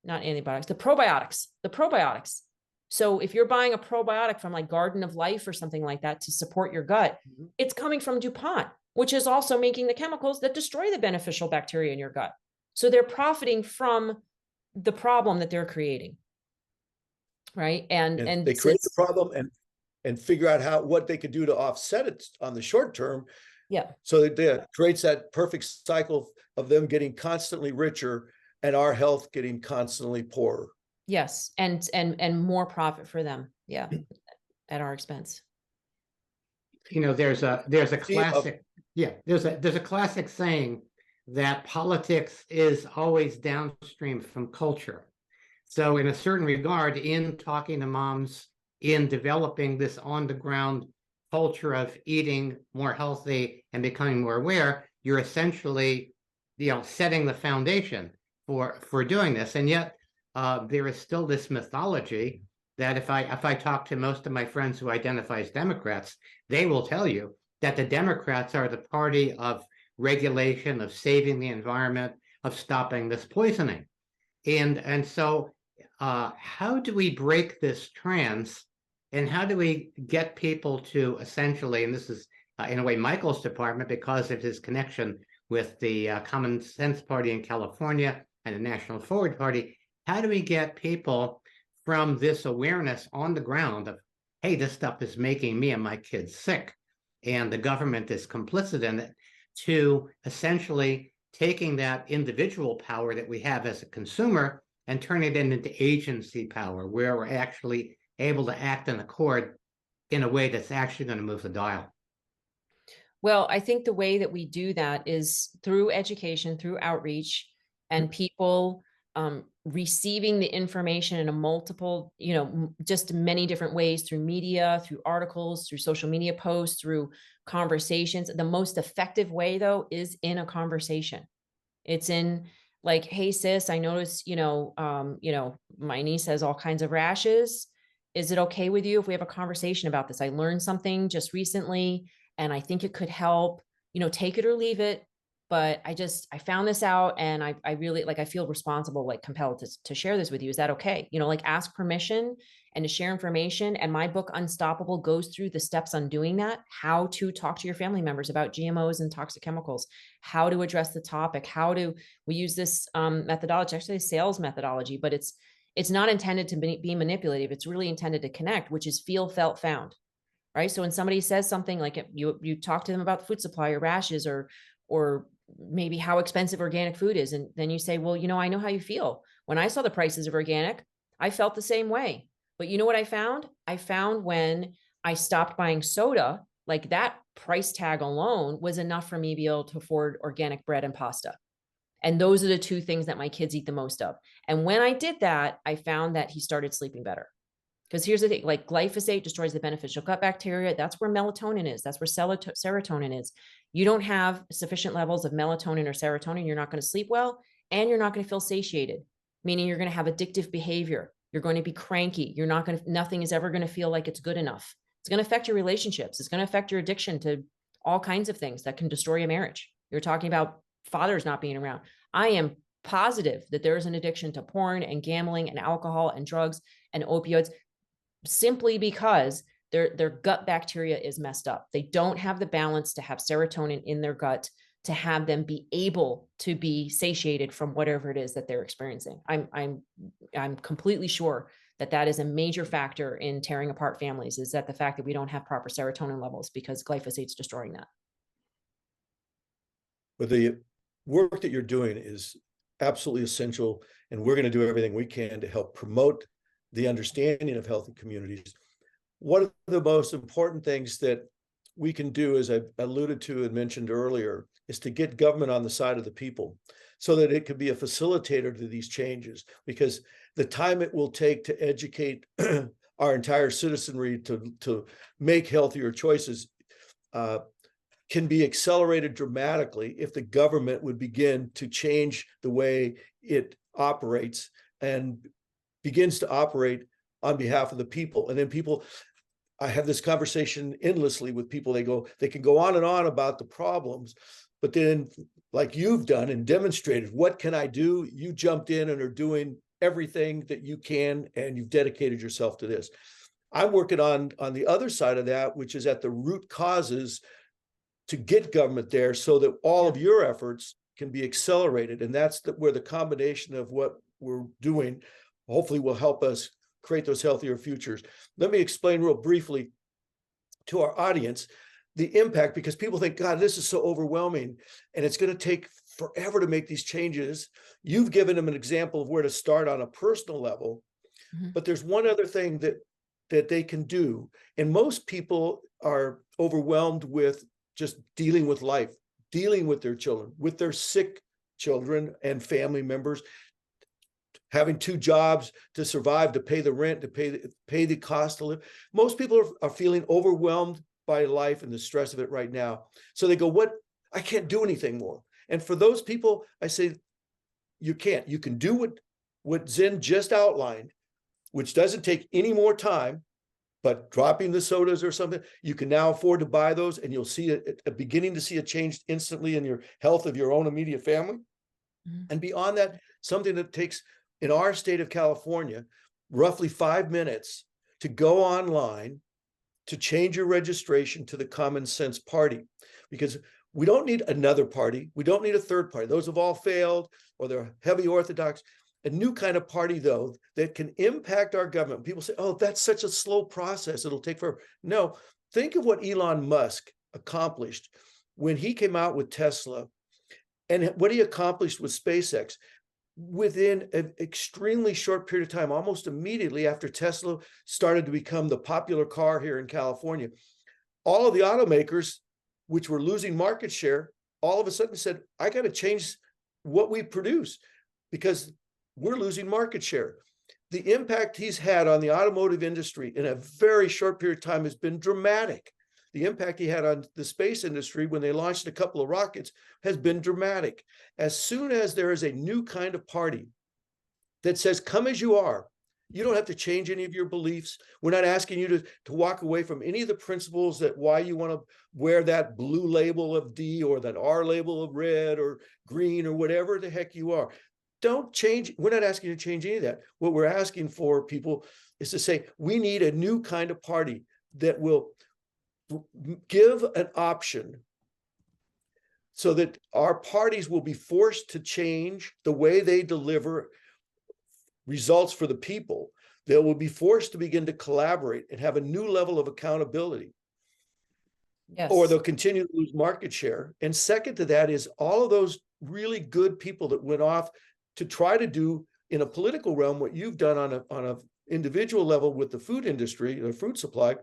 Speaker 3: not antibiotics, the probiotics. So if you're buying a probiotic from like Garden of Life or something like that to support your gut, it's coming from DuPont, which is also making the chemicals that destroy the beneficial bacteria in your gut. So they're profiting from the problem that they're creating. Right. And
Speaker 1: they create the problem and figure out what they could do to offset it on the short term.
Speaker 3: Yeah.
Speaker 1: So it creates that perfect cycle of them getting constantly richer and our health getting constantly poorer.
Speaker 3: Yes. And more profit for them. Yeah. At our expense.
Speaker 2: You know, there's a classic, there's a classic saying that politics is always downstream from culture. So in a certain regard, in talking to moms, in developing this on the ground culture of eating more healthy and becoming more aware, you're essentially, setting the foundation for doing this. And yet there is still this mythology that if I talk to most of my friends who identify as Democrats, they will tell you that the Democrats are the party of regulation, of saving the environment, of stopping this poisoning. And so how do we break this trance, and how do we get people to essentially, and this is in a way Michael's department because of his connection with the Common Sense Party in California and the National Forward Party, how do we get people from this awareness on the ground of, hey, this stuff is making me and my kids sick, and the government is complicit in it, to essentially taking that individual power that we have as a consumer and turning it into agency power, where we're actually able to act in accord in a way that's actually going to move the dial?
Speaker 3: Well, I think the way that we do that is through education, through outreach, and people receiving the information in a multiple, just many different ways, through media, through articles, through social media posts, through conversations. The most effective way, though, is in a conversation. It's in like, hey, sis, I noticed, my niece has all kinds of rashes. Is it okay with you if we have a conversation about this? I learned something just recently, and I think it could help, take it or leave it. But I found this out, and I really, I feel responsible, compelled to share this with you. Is that okay? Ask permission and to share information. And my book, Unstoppable, goes through the steps on doing that, how to talk to your family members about GMOs and toxic chemicals, how to address the topic, we use this methodology, actually a sales methodology, but it's not intended to be manipulative. It's really intended to connect, which is feel, felt, found, right? So when somebody says something like you talk to them about the food supply or rashes or maybe how expensive organic food is. And then you say, well, I know how you feel. When I saw the prices of organic, I felt the same way. But you know what I found? I found when I stopped buying soda, that price tag alone was enough for me to be able to afford organic bread and pasta. And those are the 2 things that my kids eat the most of. And when I did that, I found that he started sleeping better. Because here's the thing, glyphosate destroys the beneficial gut bacteria. That's where melatonin is. That's where serotonin is. You don't have sufficient levels of melatonin or serotonin, you're not going to sleep well, and you're not going to feel satiated. meaning you're going to have addictive behavior. You're going to be cranky. You're not going to, nothing is ever going to feel like it's good enough. It's going to affect your relationships. It's going to affect your addiction to all kinds of things that can destroy a marriage. You're talking about fathers not being around. I am positive that there is an addiction to porn and gambling and alcohol and drugs and opioids simply because their gut bacteria is messed up. They don't have the balance to have serotonin in their gut to have them be able to be satiated from whatever it is that they're experiencing. I'm completely sure that that is a major factor in tearing apart families, is that the fact that we don't have proper serotonin levels because glyphosate's destroying that.
Speaker 1: But the work that you're doing is absolutely essential, and we're going to do everything we can to help promote the understanding of healthy communities. One of the most important things that we can do, as I alluded to and mentioned earlier, is to get government on the side of the people so that it could be a facilitator to these changes, because the time it will take to educate our entire citizenry to make healthier choices can be accelerated dramatically if the government would begin to change the way it operates and begins to operate on behalf of the people. And then people, I have this conversation endlessly with people. They can go on and on about the problems, but then, like you've done and demonstrated, what can I do? You jumped in and are doing everything that you can, and you've dedicated yourself to this. I'm working on the other side of that, which is at the root causes to get government there so that all of your efforts can be accelerated. And that's where the combination of what we're doing hopefully will help us create those healthier futures. Let me explain real briefly to our audience the impact, because people think, God, this is so overwhelming and it's going to take forever to make these changes. You've given them an example of where to start on a personal level, but there's one other thing that they can do. And most people are overwhelmed with just dealing with life, dealing with their children, with their sick children and family members, having two jobs to survive, to pay the rent, to pay the cost to live. Most people are feeling overwhelmed by life and the stress of it right now. So they go, I can't do anything more. And for those people, I say, you can't. You can do what Zen just outlined, which doesn't take any more time, but dropping the sodas or something, you can now afford to buy those, and you'll see a beginning to see a change instantly in your health of your own immediate family. And beyond that, something that takes, in our state of California, roughly 5 minutes to go online to change your registration to the Common Sense Party, because we don't need another party. We don't need a third party. Those have all failed, or they're heavy orthodox. A new kind of party, though, that can impact our government. People say, oh, that's such a slow process. It'll take forever. No, think of what Elon Musk accomplished when he came out with Tesla and what he accomplished with SpaceX. Within an extremely short period of time, almost immediately after Tesla started to become the popular car here in California, all of the automakers, which were losing market share, all of a sudden said, I got to change what we produce because we're losing market share. The impact he's had on the automotive industry in a very short period of time has been dramatic. The impact he had on the space industry when they launched a couple of rockets has been dramatic. As soon as there is a new kind of party that says, come as you are, you don't have to change any of your beliefs. We're not asking you to walk away from any of the principles that why you want to wear that blue label of D or that R label of red or green or whatever the heck you are. Don't change. We're not asking you to change any of that. What we're asking for people is to say, we need a new kind of party that will give an option so that our parties will be forced to change the way they deliver results for the people. They will be forced to begin to collaborate and have a new level of accountability.
Speaker 3: Yes.
Speaker 1: Or they'll continue to lose market share. And second to that is all of those really good people that went off to try to do in a political realm what you've done on a individual level with the food industry, the food supply.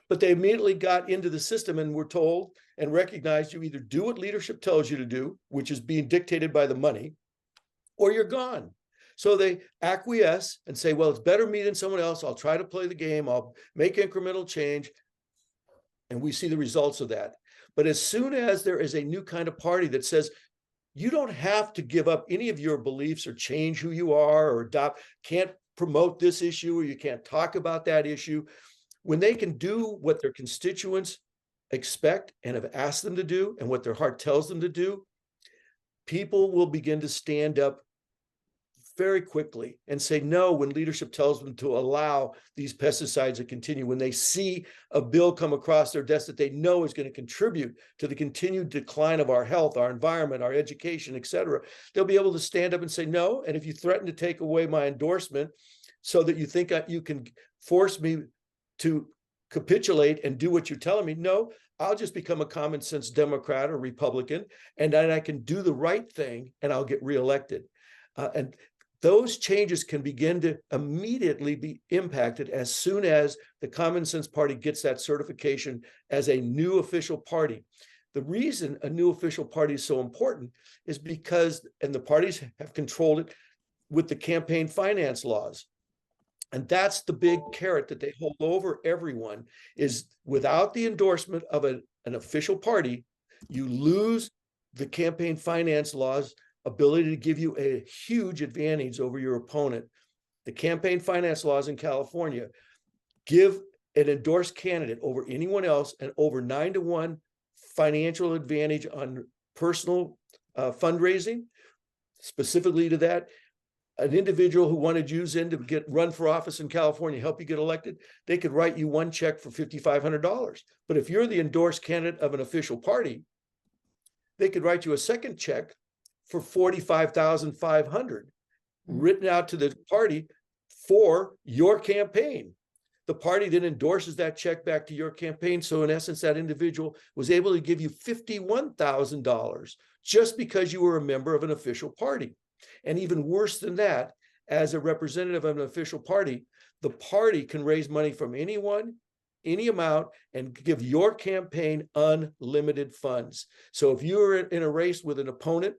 Speaker 1: But they immediately got into the system and were told and recognized you either do what leadership tells you to do, which is being dictated by the money, or you're gone. So they acquiesce and say, well, it's better me than someone else. I'll try to play the game. I'll make incremental change. And we see the results of that. But as soon as there is a new kind of party that says, You don't have to give up any of your beliefs or change who you are or adopt, can't promote this issue or you can't talk about that issue. When they can do what their constituents expect and have asked them to do and what their heart tells them to do, people will begin to stand up very quickly and say no when leadership tells them to allow these pesticides to continue. When they see a bill come across their desk that they know is going to contribute to the continued decline of our health, our environment, our education, et cetera, they'll be able to stand up and say no. And if you threaten to take away my endorsement so that you think you can force me to capitulate and do what you're telling me, no, I'll just become a common sense Democrat or Republican, and then I can do the right thing and I'll get reelected. And those changes can begin to immediately be impacted as soon as the Common Sense Party gets that certification as a new official party. The reason a new official party is so important is because, and the parties have controlled it with the campaign finance laws. And that's the big carrot that they hold over everyone, is without the endorsement of an official party, you lose the campaign finance laws ability to give you a huge advantage over your opponent. The campaign finance laws in California give an endorsed candidate over anyone else an over 9-to-1 financial advantage on personal fundraising. Specifically to that, an individual who wanted you in to run for office in California, help you get elected, they could write you one check for $5,500. But if you're the endorsed candidate of an official party, they could write you a second check for $45,500 written out to the party for your campaign. The party then endorses that check back to your campaign. So in essence, that individual was able to give you $51,000 just because you were a member of an official party. And even worse than that, as a representative of an official party, the party can raise money from anyone, any amount, and give your campaign unlimited funds. So if you're in a race with an opponent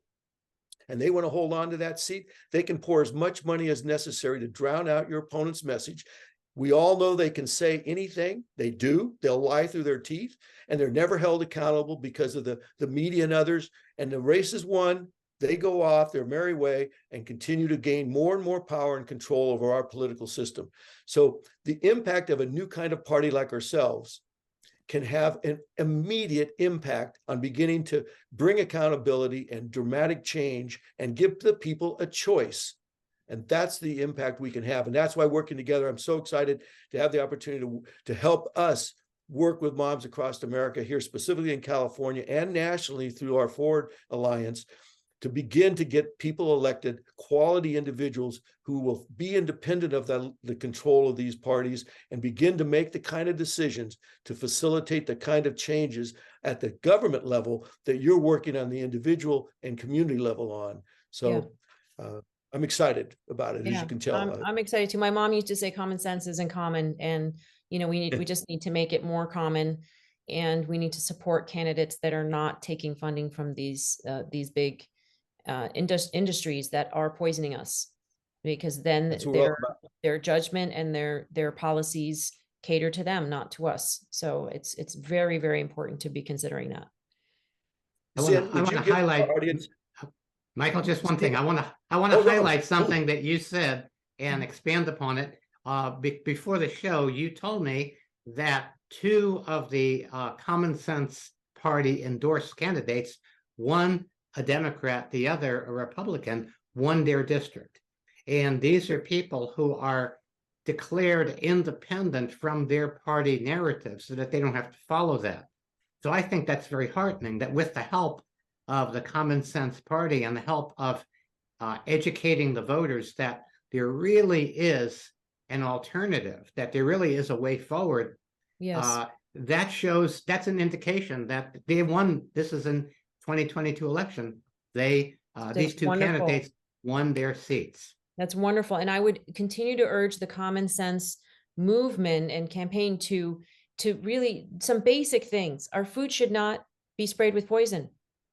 Speaker 1: and they want to hold on to that seat, they can pour as much money as necessary to drown out your opponent's message. We all know they can say anything. They do. They'll lie through their teeth, and they're never held accountable because of the media and others. And the race is won. They go off their merry way and continue to gain more and more power and control over our political system. So the impact of a new kind of party like ourselves can have an immediate impact on beginning to bring accountability and dramatic change and give the people a choice. And that's the impact we can have. And that's why working together, I'm so excited to have the opportunity to help us work with moms across America here, specifically in California and nationally through our Forward Alliance, to begin to get people elected, quality individuals who will be independent of the control of these parties and begin to make the kind of decisions to facilitate the kind of changes at the government level that you're working on the individual and community level on. So I'm excited about it, as you can tell.
Speaker 3: I'm excited too. My mom used to say common sense isn't common, and we just need to make it more common, and we need to support candidates that are not taking funding from these big industries that are poisoning us, because then their judgment and their policies cater to them, not to us. So it's very, very important to be considering that.
Speaker 2: I want to highlight, Michael, just one thing. I want to highlight something that you said and expand upon it. Before the show, you told me that two of the Common Sense Party endorsed candidates, one a Democrat, the other a Republican, won their district. And these are people who are declared independent from their party narrative so that they don't have to follow that. So I think that's very heartening that with the help of the Common Sense Party and the help of educating the voters that there really is an alternative, that there really is a way forward.
Speaker 3: Yes.
Speaker 2: That's an indication that they won. This is in 2022 election. These two candidates won their seats.
Speaker 3: That's wonderful. And I would continue to urge the Common Sense movement and campaign to really some basic things. Our food should not be sprayed with poison.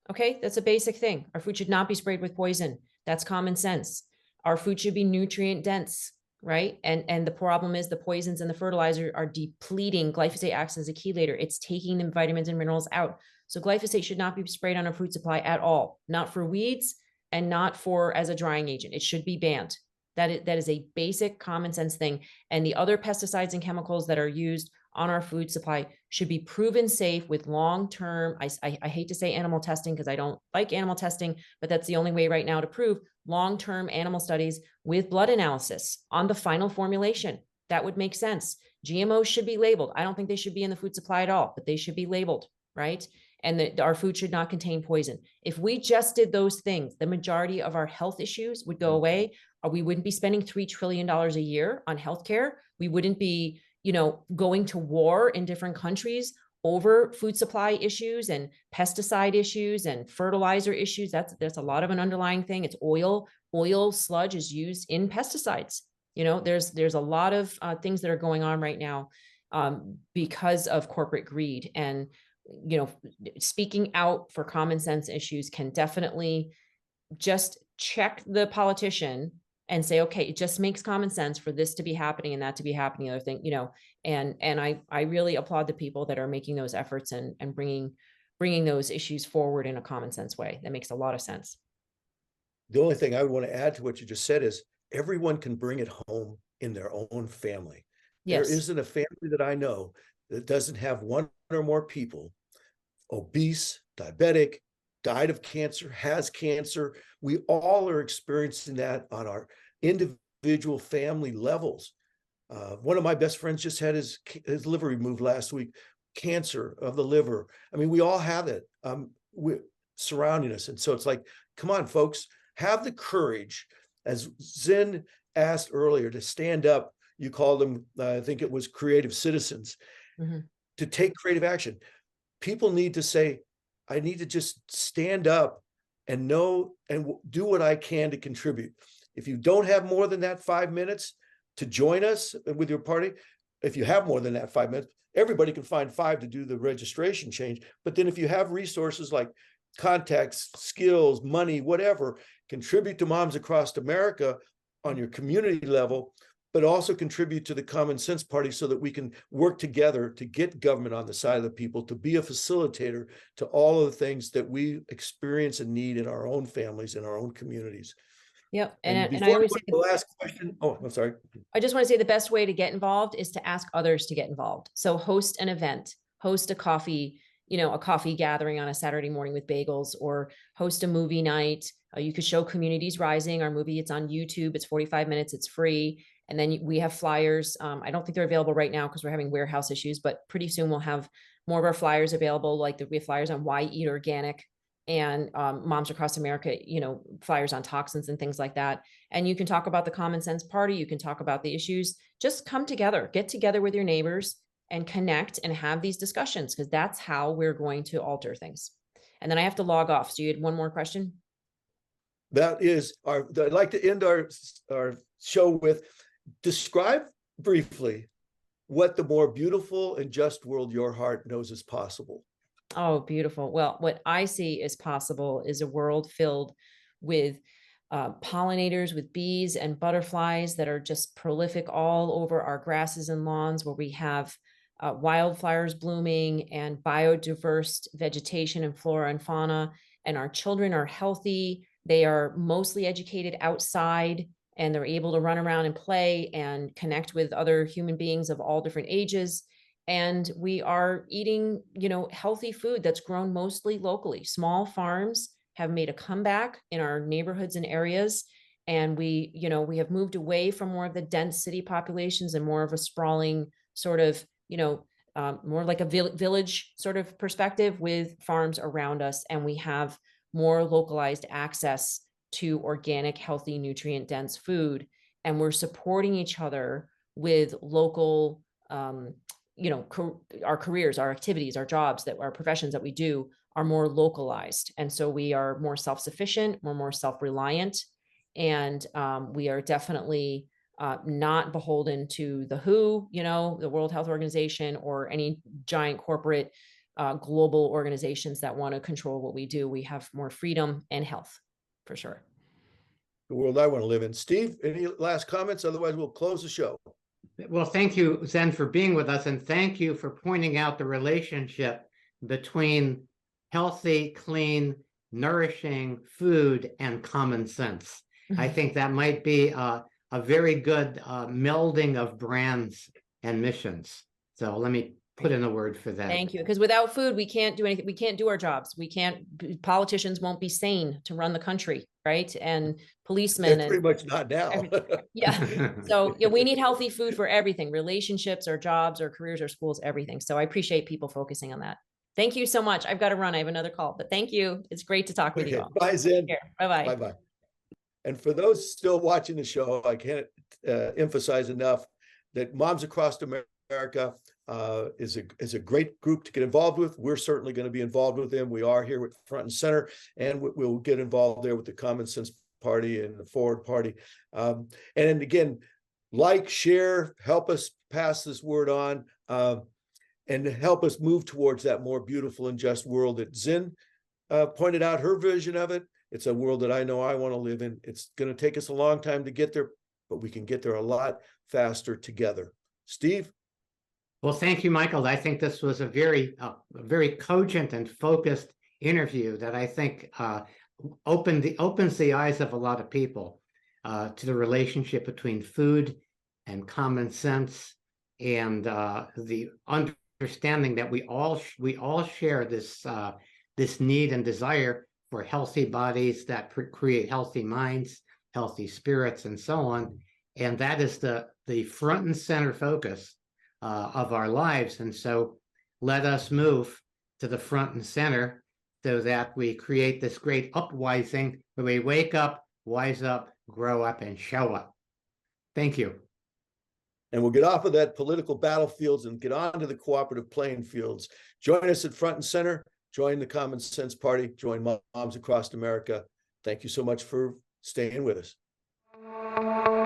Speaker 3: Okay, that's a basic thing. Our food should not be sprayed with poison. That's common sense. Our food should be nutrient dense, right? And the problem is the poisons and the fertilizer are depleting. Glyphosate acts as a chelator. It's taking the vitamins and minerals out. So glyphosate should not be sprayed on our food supply at all, not for weeds and not for as a drying agent. It should be banned. That is a basic common sense thing. And the other pesticides and chemicals that are used on our food supply should be proven safe with long-term, I hate to say animal testing because I don't like animal testing, but that's the only way right now to prove long-term animal studies with blood analysis on the final formulation. That would make sense. GMOs should be labeled. I don't think they should be in the food supply at all, but they should be labeled, right? And our food should not contain poison. If we just did those things, the majority of our health issues would go away. We wouldn't be spending $3 trillion a year on healthcare. We wouldn't be, going to war in different countries over food supply issues and pesticide issues and fertilizer issues. That's a lot of an underlying thing. It's oil. Oil sludge is used in pesticides. There's a lot of things that are going on right now because of corporate greed. And, speaking out for common sense issues can definitely just check the politician and say, okay, it just makes common sense for this to be happening and that to be happening, other thing, and I really applaud the people that are making those efforts and bringing those issues forward in a common sense way. That makes a lot of sense.
Speaker 1: The only thing I would want to add to what you just said is everyone can bring it home in their own family.
Speaker 3: Yes.
Speaker 1: There isn't a family that I know that doesn't have one or more people obese, diabetic, died of cancer, has cancer. We all are experiencing that on our individual family levels. One of my best friends just had his liver removed last week, cancer of the liver. I mean, we all have it surrounding us. And so it's like, come on, folks, have the courage, as Zen asked earlier, to stand up. You called them, I think it was creative citizens, to take creative action. People need to say, I need to just stand up and know and do what I can to contribute. If you don't have more than that 5 minutes to join us with your party, if you have more than that 5 minutes, everybody can find 5 to do the registration change. But then if you have resources like contacts, skills, money, whatever, contribute to Moms Across America on your community level, but also contribute to the Common Sense Party so that we can work together to get government on the side of the people, to be a facilitator to all of the things that we experience and need in our own families, in our own communities.
Speaker 3: Yep.
Speaker 1: And
Speaker 3: I always say
Speaker 1: the last question. Oh, I'm sorry.
Speaker 3: I just want to say the best way to get involved is to ask others to get involved. So host an event, host a coffee gathering on a Saturday morning with bagels, or host a movie night. You could show Communities Rising, our movie. It's on YouTube. It's 45 minutes. It's free. And then we have flyers. I don't think they're available right now because we're having warehouse issues, but pretty soon we'll have more of our flyers available. Like we have flyers on why eat organic, and Moms Across America, flyers on toxins and things like that. And you can talk about the Common Sense Party. You can talk about the issues. Just come together, get together with your neighbors and connect and have these discussions, because that's how we're going to alter things. And then I have to log off. So you had one more question?
Speaker 1: That is I'd like to end our show with, describe briefly what the more beautiful and just world your heart knows is possible.
Speaker 3: Oh, beautiful. Well, what I see is possible is a world filled with pollinators, with bees and butterflies that are just prolific all over our grasses and lawns, where we have wildflowers blooming and biodiverse vegetation and flora and fauna. And our children are healthy. They are mostly educated outside, and they're able to run around and play and connect with other human beings of all different ages. And we are eating, healthy food that's grown mostly locally. Small farms have made a comeback in our neighborhoods and areas. And we have moved away from more of the dense city populations and more of a sprawling sort of, more like a village sort of perspective with farms around us. And we have more localized access to organic, healthy, nutrient dense food. And we're supporting each other with local, our careers, our activities, our jobs, our professions that we do are more localized. And so we are more self-sufficient, we're more self-reliant, and we are definitely not beholden to the WHO, the World Health Organization, or any giant corporate global organizations that want to control what we do. We have more freedom and health, for sure.
Speaker 1: The world I want to live in. Steve, any last comments? Otherwise, we'll close the show.
Speaker 2: Well, thank you, Zen, for being with us, and thank you for pointing out the relationship between healthy, clean, nourishing food and common sense. I think that might be a very good melding of brands and missions. So let me put in a word for that.
Speaker 3: Thank you. Because without food, we can't do anything. We can't do our jobs. We can't, politicians won't be sane to run the country, right? And policemen.
Speaker 1: They're pretty much not now.
Speaker 3: Yeah. So yeah, we need healthy food for everything, relationships or jobs or careers or schools, everything. So I appreciate people focusing on that. Thank you so much. I've got to run. I have another call, but thank you. It's great to talk with you all.
Speaker 1: Bye, Zen.
Speaker 3: Bye-bye.
Speaker 1: Bye-bye. And for those still watching the show, I can't emphasize enough that Moms Across America is a great group to get involved with. We're certainly going to be involved with them. We are here with Front and Center, and we'll get involved there with the Common Sense Party and the Forward Party. And again, like, share, help us pass this word on, and help us move towards that more beautiful and just world that Zen pointed out her vision of it. It's a world that I know I want to live in. It's going to take us a long time to get there, but we can get there a lot faster together. Steve?
Speaker 2: Well, thank you, Michael. I think this was a very cogent and focused interview that I think opens the eyes of a lot of people to the relationship between food and common sense, and the understanding that we all share this need and desire for healthy bodies that create healthy minds, healthy spirits, and so on. And that is the front and center focus of our lives. And so let us move to the front and center so that we create this great upwising where we wake up, wise up, grow up, and show up. Thank you.
Speaker 1: And we'll get off of that political battlefields and get on to the cooperative playing fields. Join us at Front and Center. Join the Common Sense Party. Join Moms Across America. Thank you so much for staying with us.